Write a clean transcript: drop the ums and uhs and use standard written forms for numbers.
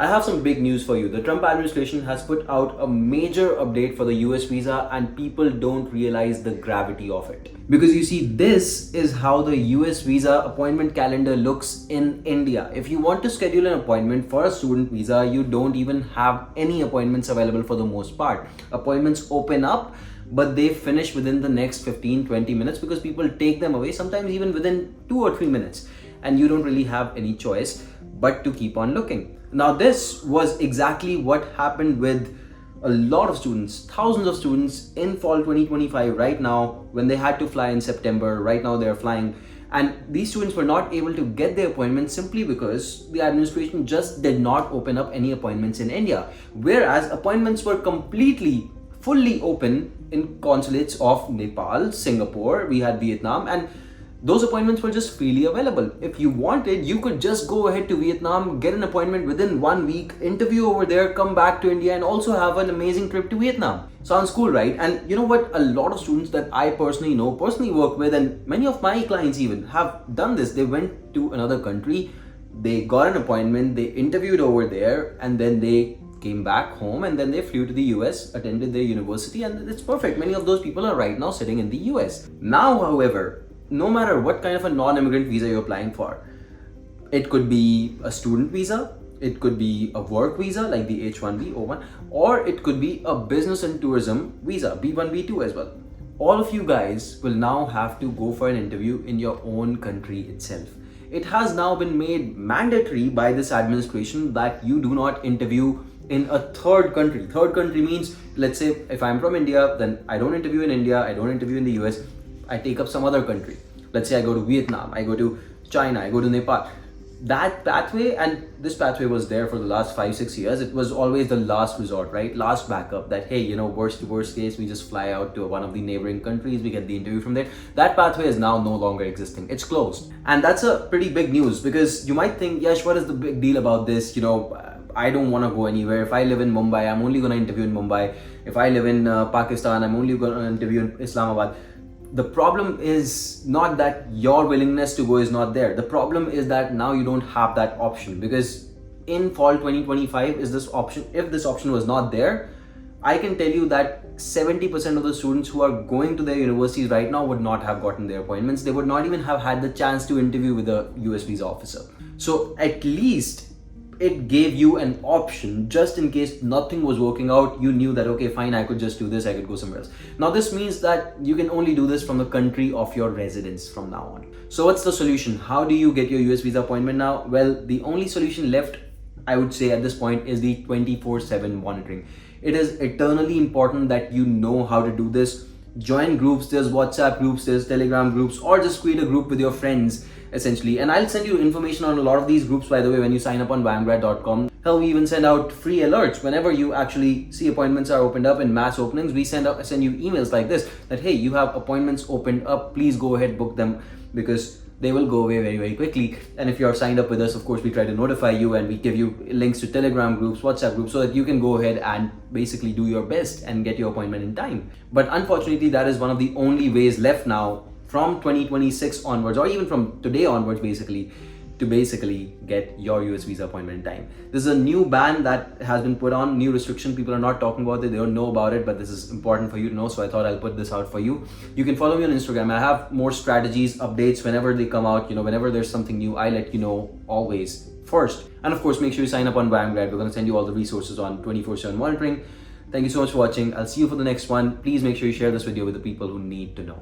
I have some big news for you. The Trump administration has put out a major update for the US visa, and people don't realize the gravity of it. Because you see, this is how the US visa appointment calendar looks in India. If you want to schedule an appointment for a student visa, you don't even have any appointments available for the most part. Appointments open up, but they finish within the next 15-20 minutes because people take them away, sometimes even within 2 or 3 minutes. And you don't really have any choice but to keep on looking. Now, this was exactly what happened with a lot of students, thousands of students in fall 2025 right now, when they had to fly in September. Right now they're flying, and these students were not able to get their appointments simply because the administration just did not open up any appointments in India. Whereas appointments were fully open in consulates of Nepal, Singapore, we had Vietnam, and those appointments were just freely available. If you wanted, you could just go ahead to Vietnam, get an appointment within 1 week, interview over there, come back to India, and also have an amazing trip to Vietnam. Sounds cool, right? And you know what? A lot of students that I personally know, personally work with, and many of my clients even have done this. They went to another country, they got an appointment, they interviewed over there, and then they came back home, and then they flew to the US, attended their university, and it's perfect. Many of those people are right now sitting in the US. Now, however, no matter what kind of a non-immigrant visa you're applying for, it could be a student visa, it could be a work visa like the H-1B, O-1, or it could be a business and tourism visa, B-1, B-2 as well. All of you guys will now have to go for an interview in your own country itself. It has now been made mandatory by this administration that you do not interview in a third country. Third country means, let's say if I'm from India, then I don't interview in India, I don't interview in the US, I take up some other country. Let's say I go to Vietnam, I go to China, I go to Nepal. That pathway, and this pathway was there for the last 5-6 years, it was always the last resort, right? Last backup, that hey, you know, worst to worst case, we just fly out to one of the neighboring countries, we get the interview from there. That pathway is now no longer existing. It's closed. And that's a pretty big news, because you might think, Yash, what is the big deal about this? You know, I don't want to go anywhere. If I live in Mumbai, I'm only going to interview in Mumbai. If I live in Pakistan, I'm only going to interview in Islamabad. The problem is not that your willingness to go is not there. The problem is that now you don't have that option, because in fall 2025 is this option. If this option was not there, I can tell you that 70% of the students who are going to their universities right now would not have gotten their appointments. They would not even have had the chance to interview with a US visa officer. So at least it gave you an option, just in case nothing was working out. You knew that, okay, fine, I could just do this, I could go somewhere else. Now this means that you can only do this from the country of your residence from now on. So what's the solution? How do you get your US visa appointment now? Well, the only solution left, I would say at this point, is the 24/7 monitoring. It is eternally important that you know how to do this. Join groups, there's WhatsApp groups, there's Telegram groups, or just create a group with your friends essentially. And I'll send you information on a lot of these groups, by the way, when you sign up on YMGrad.com. Hell, we even send out free alerts whenever you actually see appointments are opened up in mass openings. We send you emails like this, that hey, you have appointments opened up, please go ahead, book them, because they will go away very, very quickly. And if you're signed up with us, of course, we try to notify you, and we give you links to Telegram groups, WhatsApp groups, so that you can go ahead and basically do your best and get your appointment in time. But unfortunately, that is one of the only ways left now from 2026 onwards, or even from today onwards, to basically get your US visa appointment in time. This is a new ban that has been put on, new restriction. People are not talking about it, they don't know about it, but this is important for you to know, so I thought I'll put this out for you. You can follow me on Instagram. I have more strategies, updates whenever they come out. You know, whenever there's something new, I let you know always first. And of course, make sure you sign up on YMGrad. We're going to send you all the resources on 24/7 monitoring. Thank you so much for watching. I'll see you for the next one. Please make sure you share this video with the people who need to know.